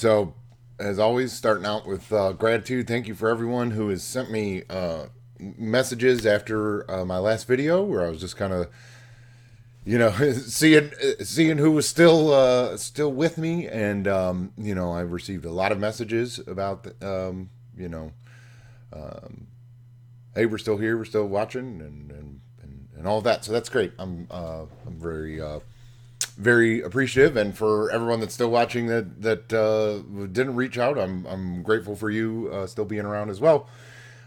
So, as always, starting out with gratitude. Thank you for everyone who has sent me messages after my last video, where I was just kind of, seeing who was still with me, and I received a lot of messages about, hey, we're still here, we're still watching, and all of that. So that's great. I'm very appreciative, and for everyone that's still watching that didn't reach out, I'm grateful for you still being around as well.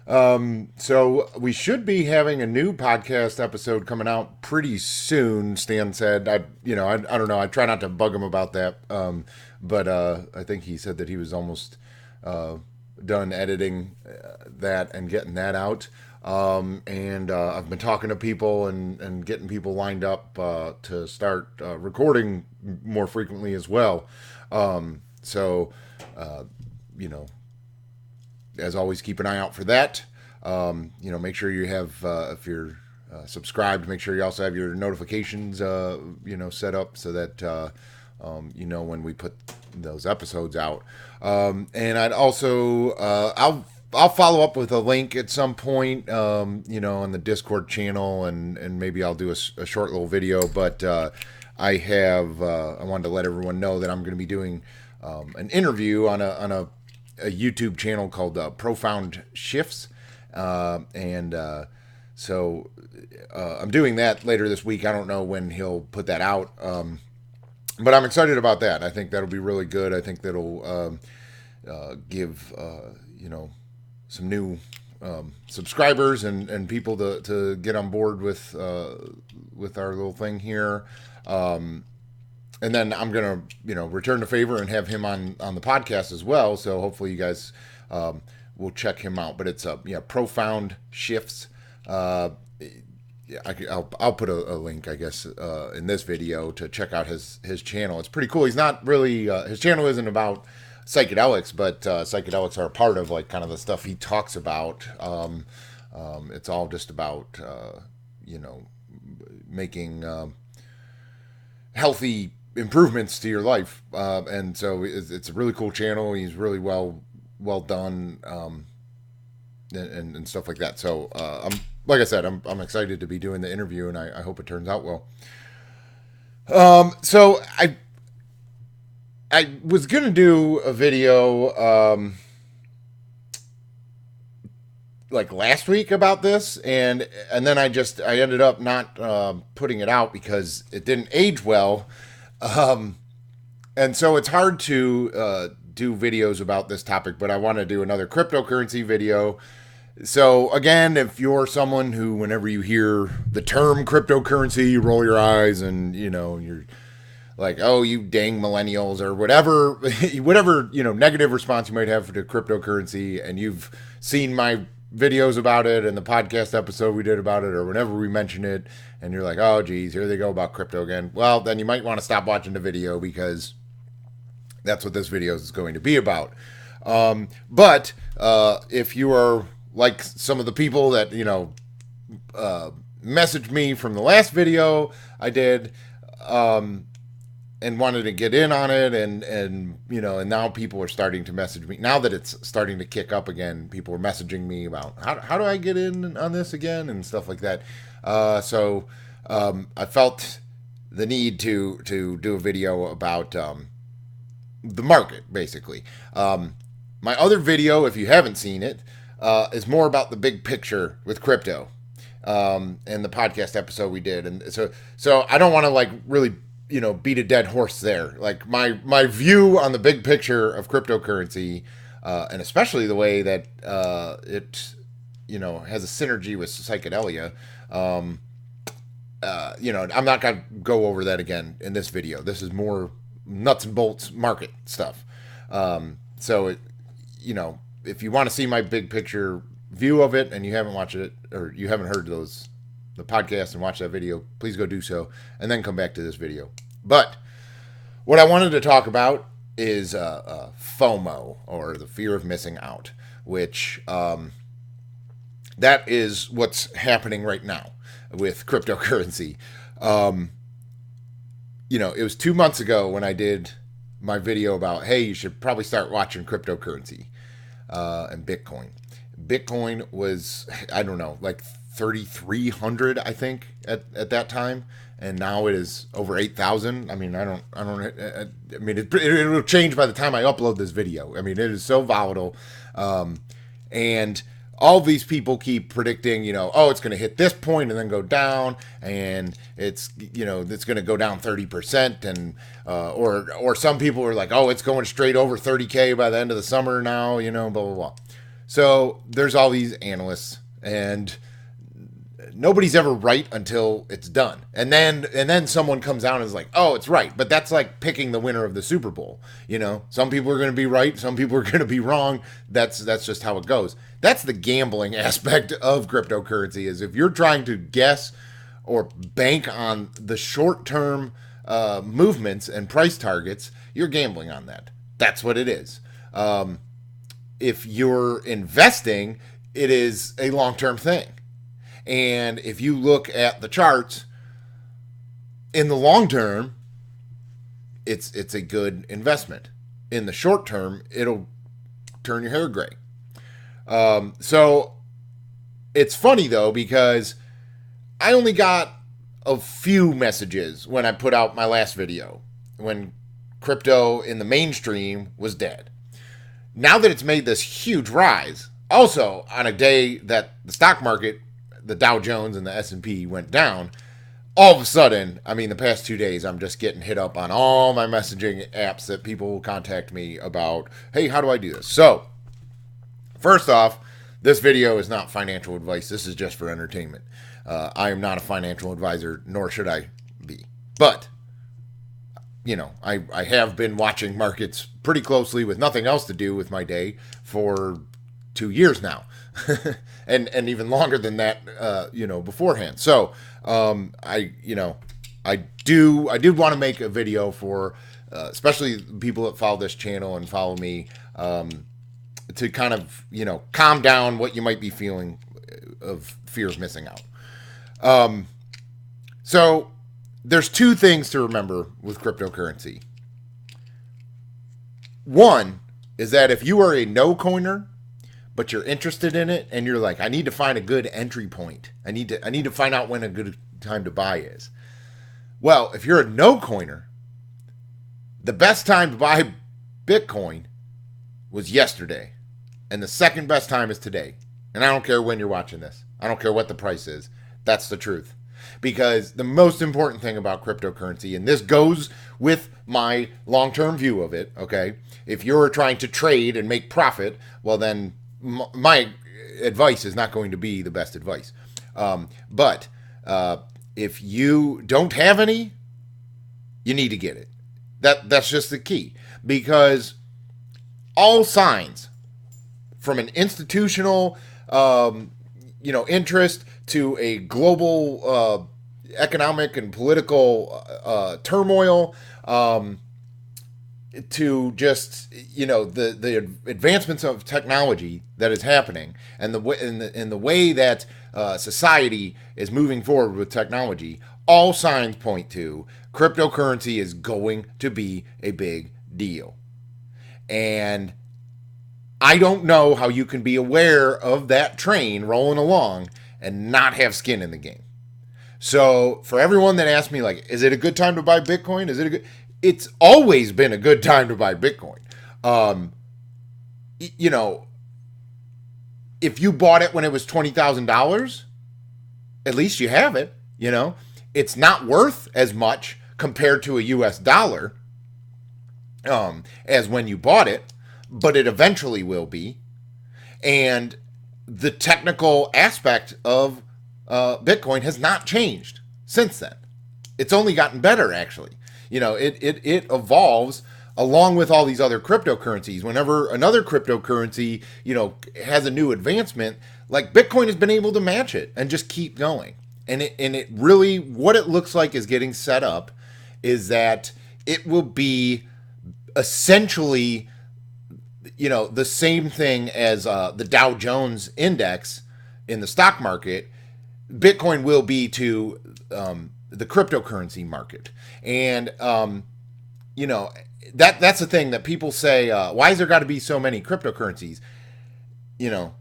So we should be having a new podcast episode coming out pretty soon. Stan said, I don't know. I try not to bug him about that, but I think he said that he was almost done editing that and getting that out. And I've been talking to people and getting people lined up to start recording more frequently as well. So, you know, as always, keep an eye out for that. Make sure you have, if you're subscribed, make sure you also have your notifications, set up so that, when we put those episodes out. And I'd also, I'll follow up with a link at some point, on the Discord channel, and maybe I'll do a short little video. But I wanted to let everyone know that I'm going to be doing an interview on a YouTube channel called Profound Shifts, so I'm doing that later this week. I don't know when he'll put that out, but I'm excited about that. I think that'll be really good. I think that'll give some new subscribers and people to get on board with our little thing here. And then I'm gonna, return the favor and have him on the podcast as well. So hopefully you guys will check him out. But it's Profound Shifts. I'll put a link, I guess, in this video to check out his channel. It's pretty cool. He's not really his channel isn't about psychedelics, but psychedelics are a part of like kind of the stuff he talks about. It's all just about making healthy improvements to your life, and so it's a really cool channel. He's really well done, and stuff like that. So I'm like I said, I'm excited to be doing the interview, and I hope it turns out well. So I was gonna do a video like last week about this, and then I ended up not putting it out because it didn't age well. And so it's hard to do videos about this topic, but I want to do another cryptocurrency video. So again, if you're someone who, whenever you hear the term cryptocurrency, you roll your eyes and, you're like, oh, you dang millennials or whatever, negative response you might have to cryptocurrency, and you've seen my videos about it and the podcast episode we did about it, or whenever we mention it, and you're like, oh geez, here they go about crypto again. Well, then you might want to stop watching the video, because that's what this video is going to be about. But if you are like some of the people that messaged me from the last video I did, and wanted to get in on it, and now people are starting to message me. Now that it's starting to kick up again, people are messaging me about how do I get in on this again and stuff like that. So I felt the need to do a video about the market, basically. My other video, if you haven't seen it, is more about the big picture with crypto, and the podcast episode we did. And so I don't want to like really beat a dead horse there. Like my view on the big picture of cryptocurrency, and especially the way that it has a synergy with psychedelia. I'm not gonna go over that again in this video. This is more nuts and bolts market stuff. So if you want to see my big picture view of it, and you haven't watched it, or you haven't heard the podcast and watch that video, please go do so, and then come back to this video. But what I wanted to talk about is FOMO, or the fear of missing out, which that is what's happening right now with cryptocurrency. It was 2 months ago when I did my video about, hey, you should probably start watching cryptocurrency and Bitcoin. Bitcoin was, I don't know, like 3,300, I think, at that time, and now it is over 8,000. I mean, I mean, it will change by the time I upload this video. I mean, it is so volatile, and all these people keep predicting, oh, it's going to hit this point and then go down, and it's going to go down 30%, and or some people are like, oh, it's going straight over 30K by the end of the summer now, blah blah blah. So there's all these analysts, and nobody's ever right until it's done. And then someone comes out and is like, oh, it's right. But that's like picking the winner of the Super Bowl. Some people are going to be right. Some people are going to be wrong. That's just how it goes. That's the gambling aspect of cryptocurrency, is if you're trying to guess or bank on the short-term movements and price targets, you're gambling on that. That's what it is. If you're investing, it is a long-term thing. And if you look at the charts, in the long term, it's a good investment. In the short term, it'll turn your hair gray. So it's funny though, because I only got a few messages when I put out my last video, when crypto in the mainstream was dead. Now that it's made this huge rise, also on a day that the stock market, the Dow Jones and the S&P went down, all of a sudden, I mean, the past 2 days, I'm just getting hit up on all my messaging apps that people will contact me about, hey, how do I do this? So, first off, this video is not financial advice. This is just for entertainment. I am not a financial advisor, nor should I be. But, I have been watching markets pretty closely with nothing else to do with my day for 2 years now. and even longer than that, beforehand. So, I did want to make a video for, especially people that follow this channel and follow me, to kind of, calm down what you might be feeling of fear of missing out. So there's two things to remember with cryptocurrency. One is that if you are a no-coiner, but you're interested in it, and you're like, I need to find a good entry point. I need to find out when a good time to buy is. Well, if you're a no-coiner, the best time to buy Bitcoin was yesterday, and the second best time is today. And I don't care when you're watching this. I don't care what the price is. That's the truth. Because the most important thing about cryptocurrency, and this goes with my long-term view of it, okay? If you're trying to trade and make profit, well then my advice is not going to be the best advice. But if you don't have any, you need to get it. That's just the key. Because all signs, from an institutional interest to a global economic and political turmoil, to just the advancements of technology that is happening, and the way that society is moving forward with technology, all signs point to cryptocurrency is going to be a big deal. And I don't know how you can be aware of that train rolling along and not have skin in the game. So for everyone that asks me, like, is it a good time to buy Bitcoin? It's always been a good time to buy Bitcoin. If you bought it when it was $20,000, at least you have it. It's not worth as much compared to a US dollar as when you bought it, but it eventually will be. And the technical aspect of Bitcoin has not changed since then. It's only gotten better, actually. It evolves along with all these other cryptocurrencies. Whenever another cryptocurrency, has a new advancement, like Bitcoin has been able to match it and just keep going. And it really, what it looks like is getting set up is that it will be essentially, the same thing as the Dow Jones index in the stock market. Bitcoin will be to the cryptocurrency market. And, that's the thing that people say. Why is there got to be so many cryptocurrencies?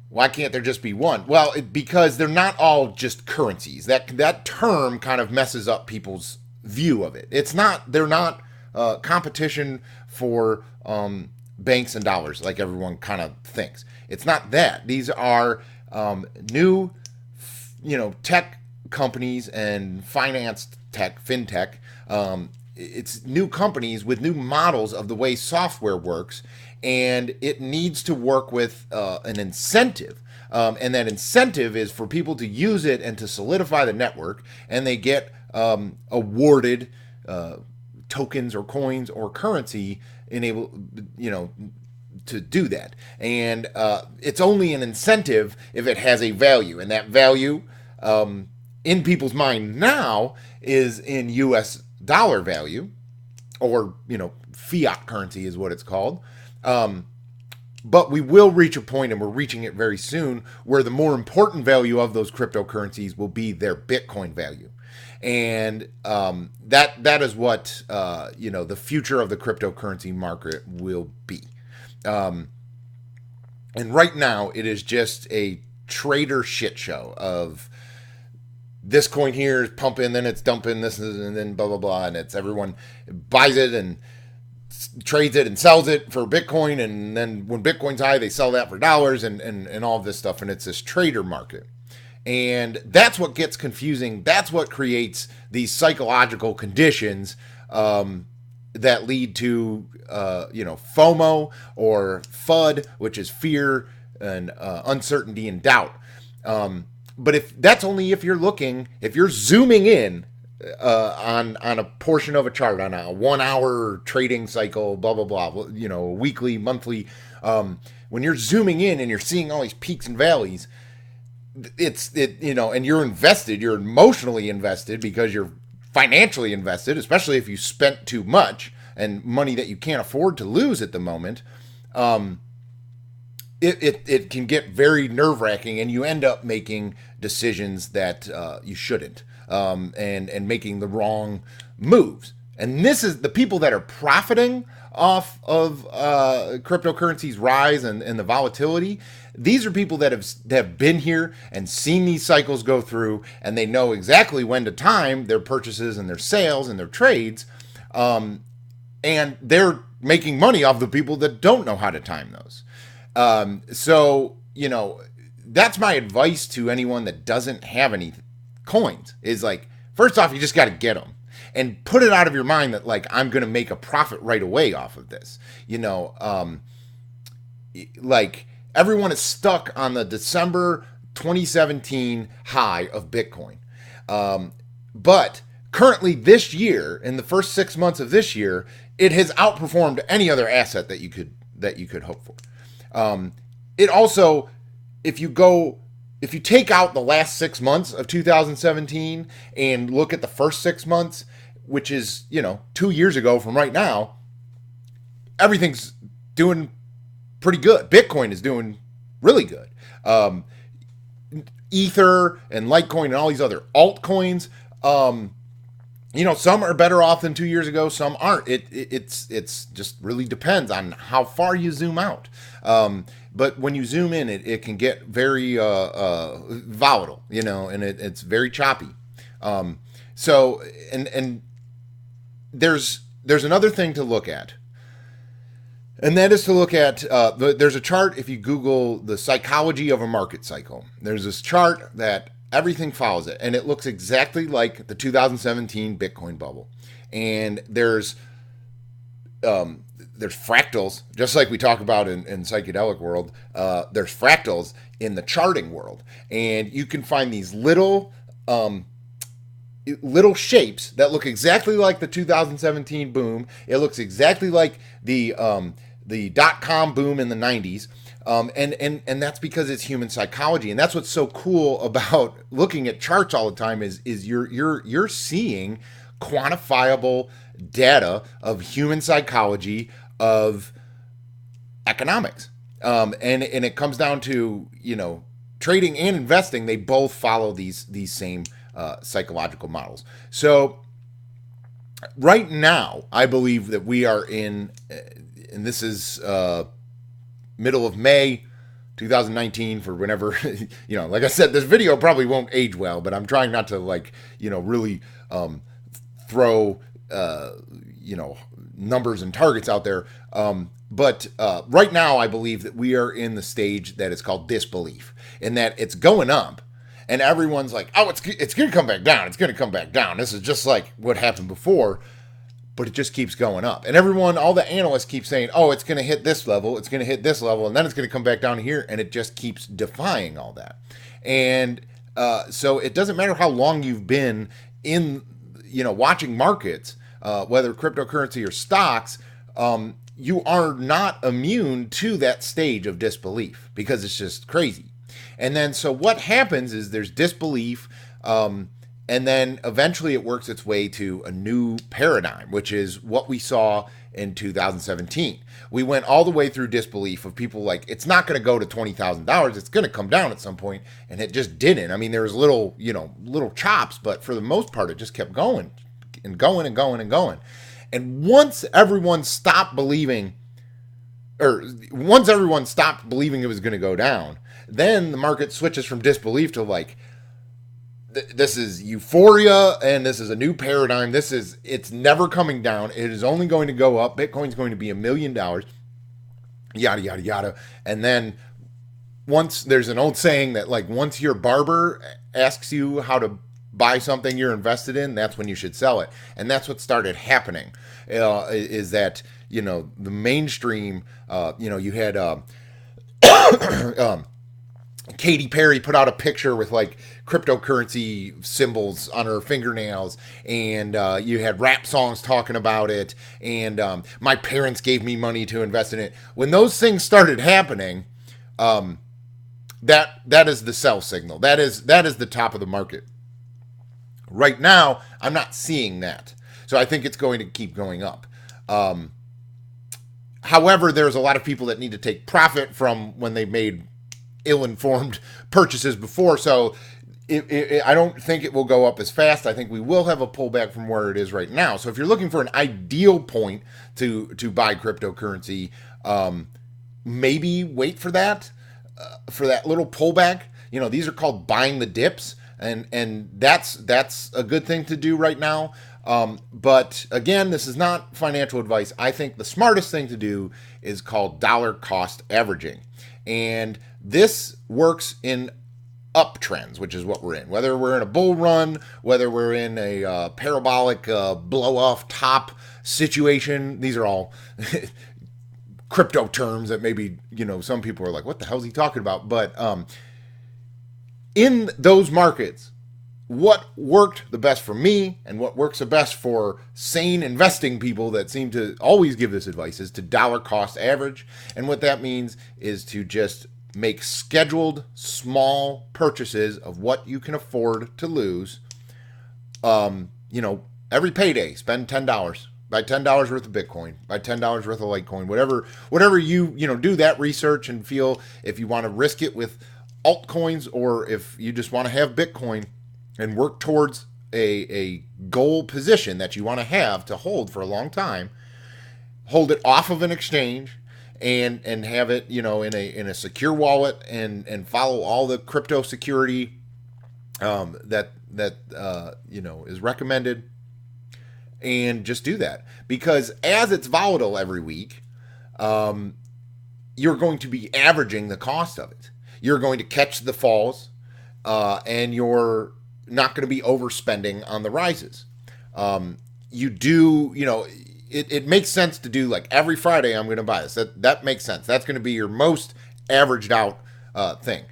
Why can't there just be one? Well, because they're not all just currencies. That term kind of messes up people's view of it. It's not. They're not competition for banks and dollars like everyone kind of thinks. It's not that. These are new, tech companies and finance tech, fintech. It's new companies with new models of the way software works, and it needs to work with an incentive. And that incentive is for people to use it and to solidify the network, and they get awarded tokens or coins or currency to do that. And it's only an incentive if it has a value, and that value in people's mind now is in US dollar value, or fiat currency is what it's called. But we will reach a point, and we're reaching it very soon, where the more important value of those cryptocurrencies will be their Bitcoin value. And that is what the future of the cryptocurrency market will be. And right now it is just a trader shit show of this coin here is pumping, then it's dumping this, and then blah blah blah, and it's everyone buys it and trades it and sells it for Bitcoin, and then when Bitcoin's high, they sell that for dollars, and all of this stuff, and it's this trader market. And that's what gets confusing. That's what creates these psychological conditions that lead to FOMO or FUD, which is fear and uncertainty and doubt. But that's only if you're zooming in on a portion of a chart, on a 1 hour trading cycle, blah blah blah, weekly, monthly. When you're zooming in and you're seeing all these peaks and valleys, and you're invested, you're emotionally invested because you're financially invested, especially if you spent too much and money that you can't afford to lose at the moment. It can get very nerve-wracking, and you end up making decisions that you shouldn't, and making the wrong moves. And this is the people that are profiting off of cryptocurrency's rise and the volatility. These are people that have been here and seen these cycles go through, and they know exactly when to time their purchases and their sales and their trades. And they're making money off the people that don't know how to time those. So that's my advice to anyone that doesn't have any coins, is like, first off, you just got to get them and put it out of your mind that, like, I'm going to make a profit right away off of this. Like, everyone is stuck on the December 2017 high of Bitcoin. But currently this year, in the first 6 months of this year, it has outperformed any other asset that you could hope for. It also, if you take out the last 6 months of 2017 and look at the first 6 months, which is 2 years ago from right now, everything's doing pretty good. Bitcoin is doing really good. Ether and Litecoin and all these other altcoins, some are better off than 2 years ago, some aren't. It's just really depends on how far you zoom out. But when you zoom in, it can get very volatile, and it's very choppy. So there's another thing to look at. And that is to look at, there's a chart, if you Google the psychology of a market cycle. There's this chart that everything follows it, and it looks exactly like the 2017 Bitcoin bubble. And there's fractals, just like we talk about in psychedelic world. There's fractals in the charting world, and you can find these little shapes that look exactly like the 2017 boom. It looks exactly like the .com boom in the 90s. And that's because it's human psychology, and that's what's so cool about looking at charts all the time is you're seeing quantifiable data of human psychology, of economics, and it comes down to trading and investing. They both follow these same psychological models. So right now, I believe that we are in, and this is middle of May 2019 for whenever, like I said, this video probably won't age well, but I'm trying not to really throw, numbers and targets out there. But right now, I believe that we are in the stage that is called disbelief, in that it's going up, and everyone's like, "Oh, it's going to come back down. It's going to come back down. This is just like what happened before." But it just keeps going up. And all the analysts keep saying, "Oh, it's going to hit this level, it's going to hit this level, and then it's going to come back down here," and it just keeps defying all that. And so it doesn't matter how long you've been in, watching markets, whether cryptocurrency or stocks, you are not immune to that stage of disbelief, because it's just crazy. And then so what happens is there's disbelief, and then eventually it works its way to a new paradigm, which is what we saw in 2017. We went all the way through disbelief of people like, it's not going to go to $20,000. It's going to come down at some point, and it just didn't. I mean, there was little chops, but for the most part, it just kept going and going and going and going. And once everyone stopped believing it was going to go down, then the market switches from disbelief to like, this is euphoria, and this is a new paradigm. It's never coming down. It is only going to go up. Bitcoin's going to be $1 million, yada, yada, yada. And then once, there's an old saying that like, once your barber asks you how to buy something you're invested in, that's when you should sell it. And that's what started happening, is that, the mainstream, you had, Katy Perry put out a picture with like cryptocurrency symbols on her fingernails, and you had rap songs talking about it, and my parents gave me money to invest in it. When those things started happening, that is the sell signal. That is the top of the market. Right now, I'm not seeing that, so I think it's going to keep going up. However, there's a lot of people that need to take profit from when they made ill-informed purchases before, so I don't think it will go up as fast. I think we will have a pullback from where it is right now. So if you're looking for an ideal point to buy cryptocurrency, maybe wait for that little pullback. These are called buying the dips, and that's a good thing to do right now. But again, this is not financial advice. I think the smartest thing to do is called dollar cost averaging. And this works in uptrends, which is what we're in. Whether we're in a bull run, whether we're in a parabolic blow off top situation, these are all crypto terms that maybe, some people are like, what the hell is he talking about? But in those markets, what worked the best for me and what works the best for sane investing people that seem to always give this advice is to dollar cost average. And what that means is to just make scheduled small purchases of what you can afford to lose. Every payday, spend $10. Buy $10 worth of Bitcoin, buy $10 worth of Litecoin, whatever you do that research and feel if you want to risk it with altcoins, or if you just want to have Bitcoin and work towards a goal position that you want to have to hold for a long time, hold it off of an exchange and have it, in a secure wallet and follow all the crypto security that is recommended, and just do that. Because as it's volatile every week, you're going to be averaging the cost of it. You're going to catch the falls, and you're not going to be overspending on the rises. It makes sense to do like every Friday I'm going to buy this. That makes sense. That's going to be your most averaged out thing.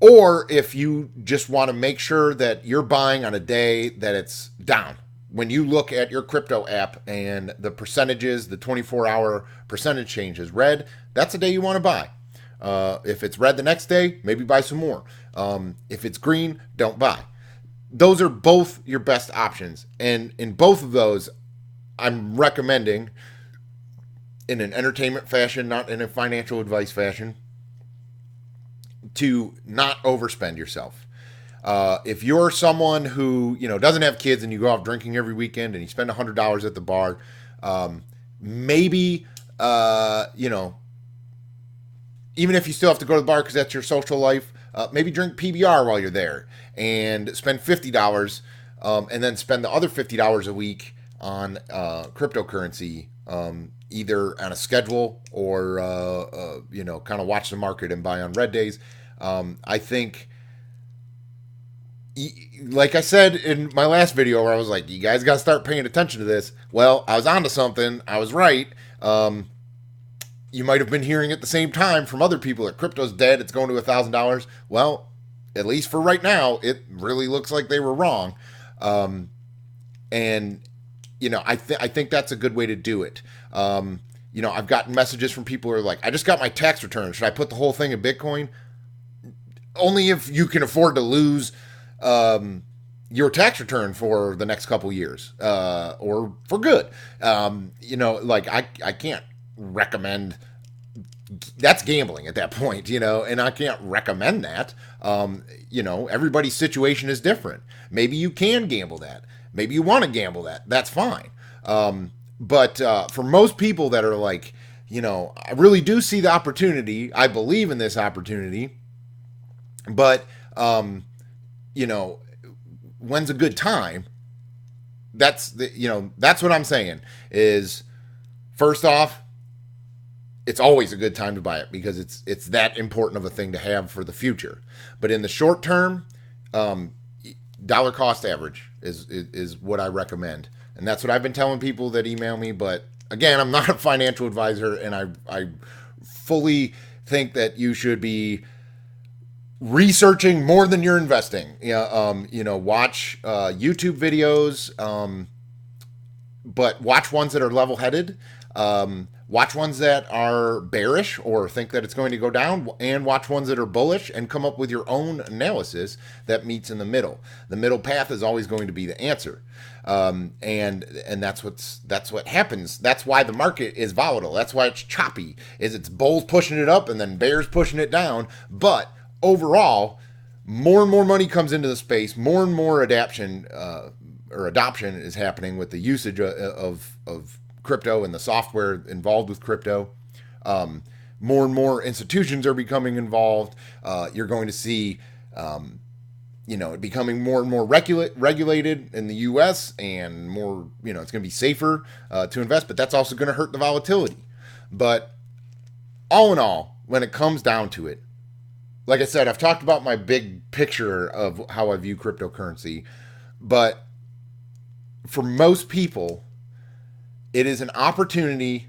Or if you just want to make sure that you're buying on a day that it's down. When you look at your crypto app and the percentages, the 24-hour percentage change is red, that's a day you want to buy. If it's red the next day, maybe buy some more. If it's green, don't buy. Those are both your best options. And in both of those, I'm recommending, in an entertainment fashion, not in a financial advice fashion, to not overspend yourself. If you're someone who doesn't have kids and you go out drinking every weekend and you spend $100 at the bar, maybe even if you still have to go to the bar because that's your social life, maybe drink PBR while you're there and spend $50, and then spend the other $50 a week on cryptocurrency, either on a schedule or kind of watch the market and buy on red days. I think, like I said in my last video where I was like, you guys got to start paying attention to this. Well, I was onto something. I was right. You might have been hearing at the same time from other people that crypto's dead, it's going to $1,000. Well, at least for right now, it really looks like they were wrong. And I think that's a good way to do it. I've gotten messages from people who are like, I just got my tax return. Should I put the whole thing in Bitcoin? Only if you can afford to lose your tax return for the next couple years, or for good. I can't recommend. That's gambling at that point, and I can't recommend that. Everybody's situation is different. Maybe you can gamble that. Maybe you want to gamble that. That's fine. But for most people that are like, I really do see the opportunity. I believe in this opportunity. But, when's a good time? That's what I'm saying is, first off, it's always a good time to buy it because it's that important of a thing to have for the future. But in the short term, dollar cost average is what I recommend. And that's what I've been telling people that email me. But again, I'm not a financial advisor, and I fully think that you should be researching more than you're investing. Watch YouTube videos, but watch ones that are level-headed. Watch ones that are bearish or think that it's going to go down, and watch ones that are bullish, and come up with your own analysis that meets in the middle. The middle path is always going to be the answer. And that's what happens. That's why the market is volatile. That's why it's choppy. It's bulls pushing it up and then bears pushing it down. But overall, more and more money comes into the space. More and more adoption is happening with the usage of crypto and the software involved with crypto. More and more institutions are becoming involved. You're going to see, it becoming more and more regulated in the U.S. and more, it's going to be safer to invest, but that's also going to hurt the volatility. But all in all, when it comes down to it, like I said, I've talked about my big picture of how I view cryptocurrency, but for most people, it is an opportunity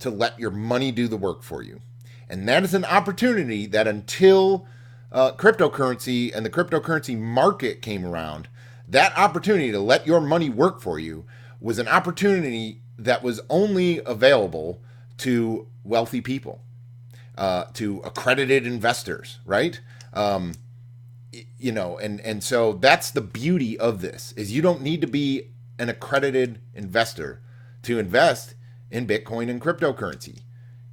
to let your money do the work for you. And that is an opportunity that until cryptocurrency and the cryptocurrency market came around, that opportunity to let your money work for you was an opportunity that was only available to wealthy people, to accredited investors, right? And so that's the beauty of this, is you don't need to be an accredited investor to invest in Bitcoin and cryptocurrency.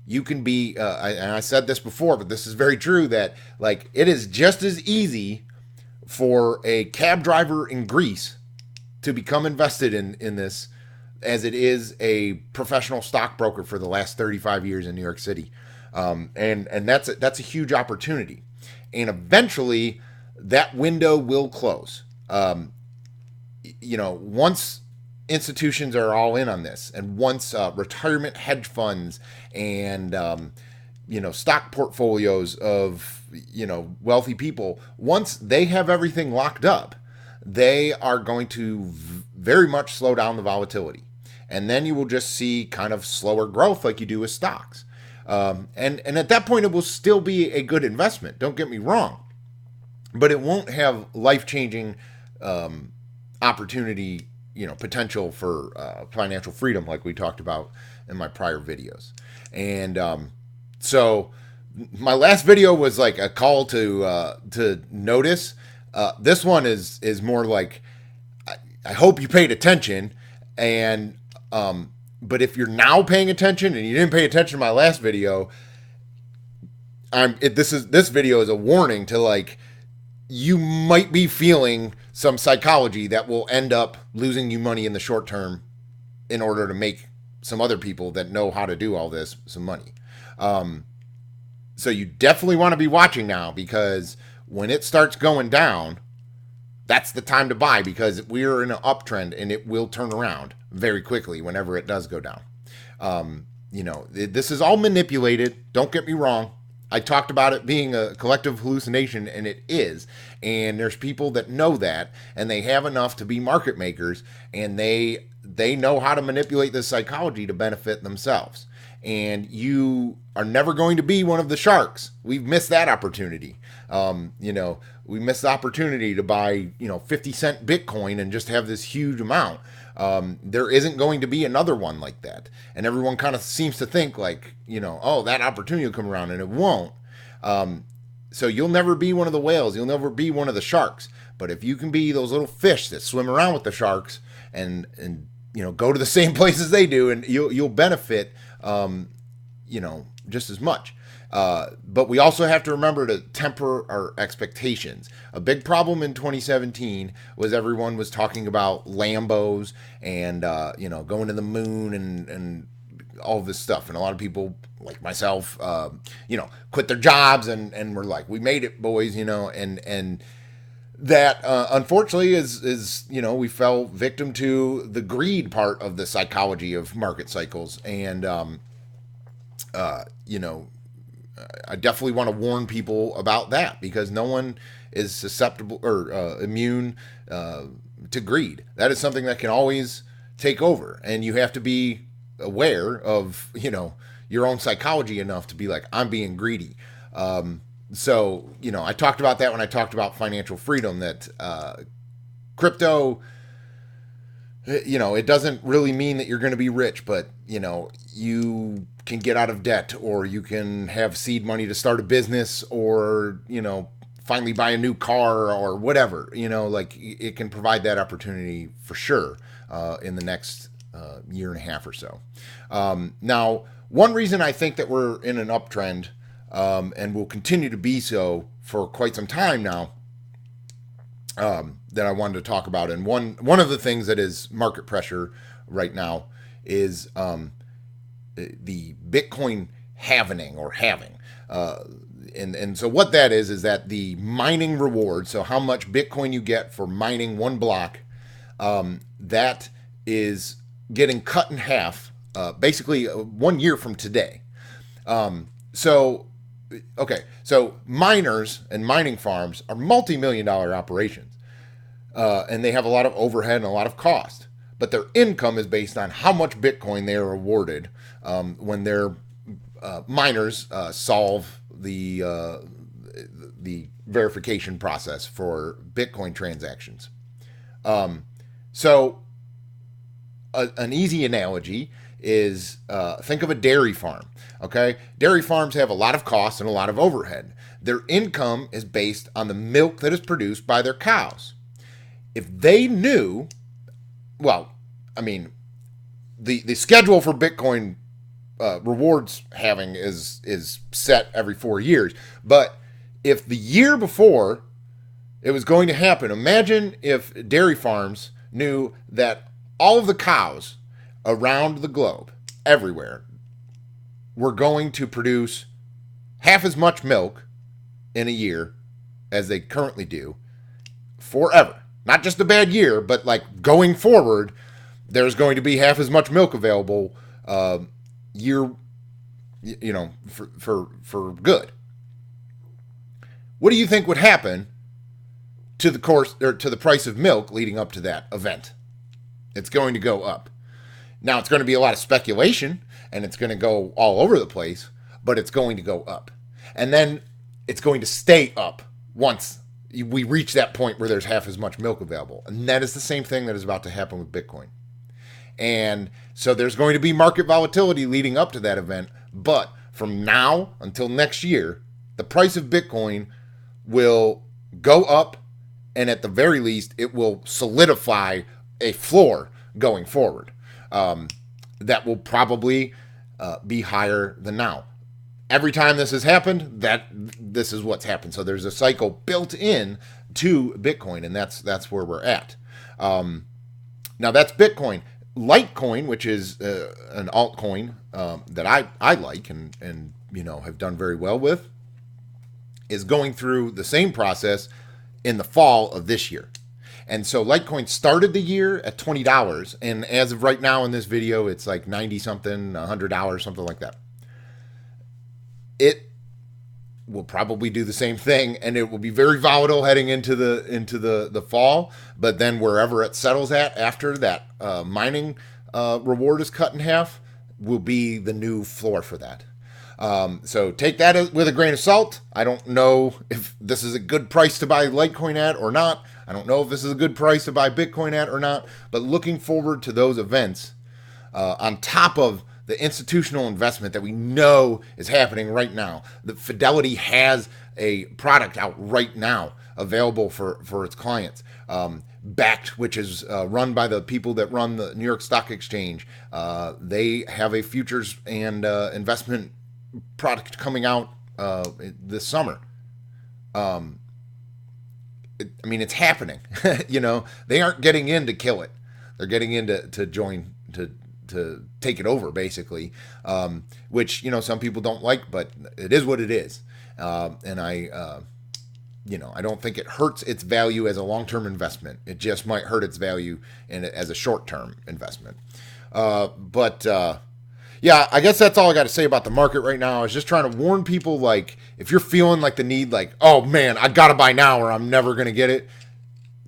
You can be, and I said this before, but this is very true, that like it is just as easy for a cab driver in Greece to become invested in this as it is a professional stockbroker for the last 35 years in New York City. And that's a huge opportunity. And eventually that window will close. Once institutions are all in on this, and once retirement hedge funds and stock portfolios of wealthy people, once they have everything locked up, they are going to very much slow down the volatility, and then you will just see kind of slower growth like you do with stocks. And at that point, it will still be a good investment. Don't get me wrong, but it won't have life-changing opportunity, potential for financial freedom like we talked about in my prior videos. And so my last video was like a call to notice. This one is more like, I hope you paid attention. And but if you're now paying attention and you didn't pay attention to my last video, this video is a warning to, like, you might be feeling some psychology that will end up losing you money in the short term in order to make some other people that know how to do all this some money. So you definitely want to be watching now, because when it starts going down, that's the time to buy, because we're in an uptrend and it will turn around very quickly whenever it does go down. This is all manipulated. Don't get me wrong. I talked about it being a collective hallucination, and it is. And there's people that know that, and they have enough to be market makers, and they know how to manipulate this psychology to benefit themselves. And you are never going to be one of the sharks. We've missed that opportunity. We missed the opportunity to buy, 50-cent Bitcoin and just have this huge amount. There isn't going to be another one like that. And everyone kind of seems to think like, that opportunity will come around, and it won't. So you'll never be one of the whales. You'll never be one of the sharks. But if you can be those little fish that swim around with the sharks and go to the same places they do, and you'll benefit, just as much. But we also have to remember to temper our expectations. A big problem in 2017 was everyone was talking about Lambos and, going to the moon and all of this stuff. And a lot of people, like myself, quit their jobs and were like, we made it, boys, and that unfortunately is we fell victim to the greed part of the psychology of market cycles. And, I definitely want to warn people about that, because no one is susceptible or immune to greed. That is something that can always take over, and you have to be aware of your own psychology enough to be like, I'm being greedy. So I talked about that when I talked about financial freedom, that crypto, it doesn't really mean that you're going to be rich, but you can get out of debt, or you can have seed money to start a business, or finally buy a new car, or whatever. It can provide that opportunity for sure in the next year and a half or so. Now, one reason I think that we're in an uptrend, and will continue to be so for quite some time now, that I wanted to talk about, and one of the things that is market pressure right now is the Bitcoin halvening or halving. And so what that is that the mining reward, so how much Bitcoin you get for mining one block, that is getting cut in half, basically 1 year from today. So miners and mining farms are multi-million-dollar operations, and they have a lot of overhead and a lot of cost. But their income is based on how much Bitcoin they are awarded when their miners solve the verification process for Bitcoin transactions. So an easy analogy is think of a dairy farm. Okay, dairy farms have a lot of costs and a lot of overhead. Their income is based on the milk that is produced by their cows. If they knew, the schedule for Bitcoin rewards having is set every 4 years. But if the year before it was going to happen, imagine if dairy farms knew that all of the cows around the globe, everywhere, were going to produce half as much milk in a year as they currently do forever. Not just a bad year, but like going forward, there's going to be half as much milk available year, for good. What do you think would happen to the course or to the price of milk leading up to that event? It's going to go up. Now, it's going to be a lot of speculation, and it's going to go all over the place, but it's going to go up. And then it's going to stay up once we reach that point where there's half as much milk available. And that is the same thing that is about to happen with Bitcoin. And so there's going to be market volatility leading up to that event. But from now until next year, the price of Bitcoin will go up, and at the very least, it will solidify a floor going forward. That will probably be higher than now. every time this has happened, this is what's happened. So there's a cycle built in to Bitcoin, and that's where we're at. Now that's Bitcoin. Litecoin, which is an altcoin that I like and have done very well with, is going through the same process in the fall of this year. And so Litecoin started the year at $20, and as of right now in this video, it's like 90 something, $100, something like that. It will probably do the same thing, and it will be very volatile heading into the fall. But then wherever it settles at after that mining reward is cut in half will be the new floor for that. So take that with a grain of salt. I don't know if this is a good price to buy Litecoin at or not. I don't know if this is a good price to buy Bitcoin at or not. But looking forward to those events on top of the institutional investment that we know is happening right now. The Fidelity has a product out right now available for its clients, backed, which is run by the people that run the New York Stock Exchange. They have a futures and investment product coming out this summer. It's happening. They aren't getting in to kill it. They're getting in to join, to take it over, basically, which, some people don't like, but it is what it is. And I don't think it hurts its value as a long-term investment. It just might hurt its value as a short-term investment. Yeah, I guess that's all I got to say about the market right now. I was just trying to warn people, like, if you're feeling like the need, like, oh man, I got to buy now or I'm never going to get it.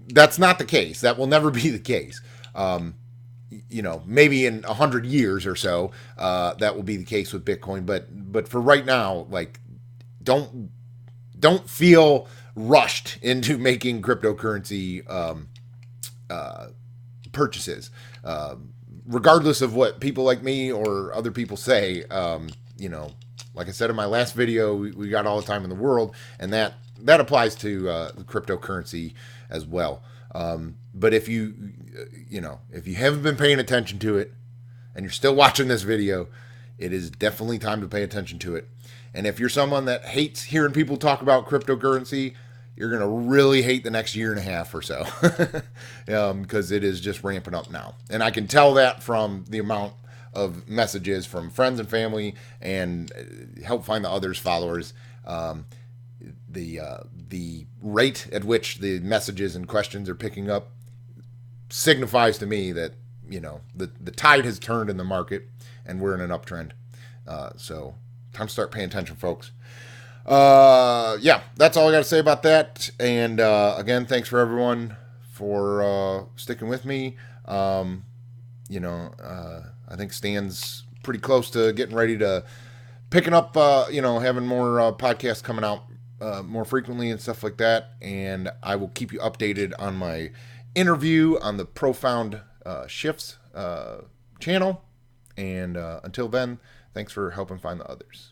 That's not the case. That will never be the case. Maybe in 100 years or so, that will be the case with Bitcoin. But for right now, like, don't feel rushed into making cryptocurrency purchases. Regardless of what people like me or other people say, like I said in my last video, we got all the time in the world, and that applies to the cryptocurrency as well. But if you haven't been paying attention to it and you're still watching this video, it is definitely time to pay attention to it. And if you're someone that hates hearing people talk about cryptocurrency, you're going to really hate the next year and a half or so, because it is just ramping up now. And I can tell that from the amount of messages from friends and family and help find the others followers. The rate at which the messages and questions are picking up signifies to me that, the tide has turned in the market and we're in an uptrend. So time to start paying attention, folks. Yeah, that's all I got to say about that. And again, thanks for everyone for sticking with me. I think Stan's pretty close to getting ready to picking up, having more podcasts coming out more frequently and stuff like that. And I will keep you updated on my interview on the Profound Shifts channel. And until then, thanks for helping find the others.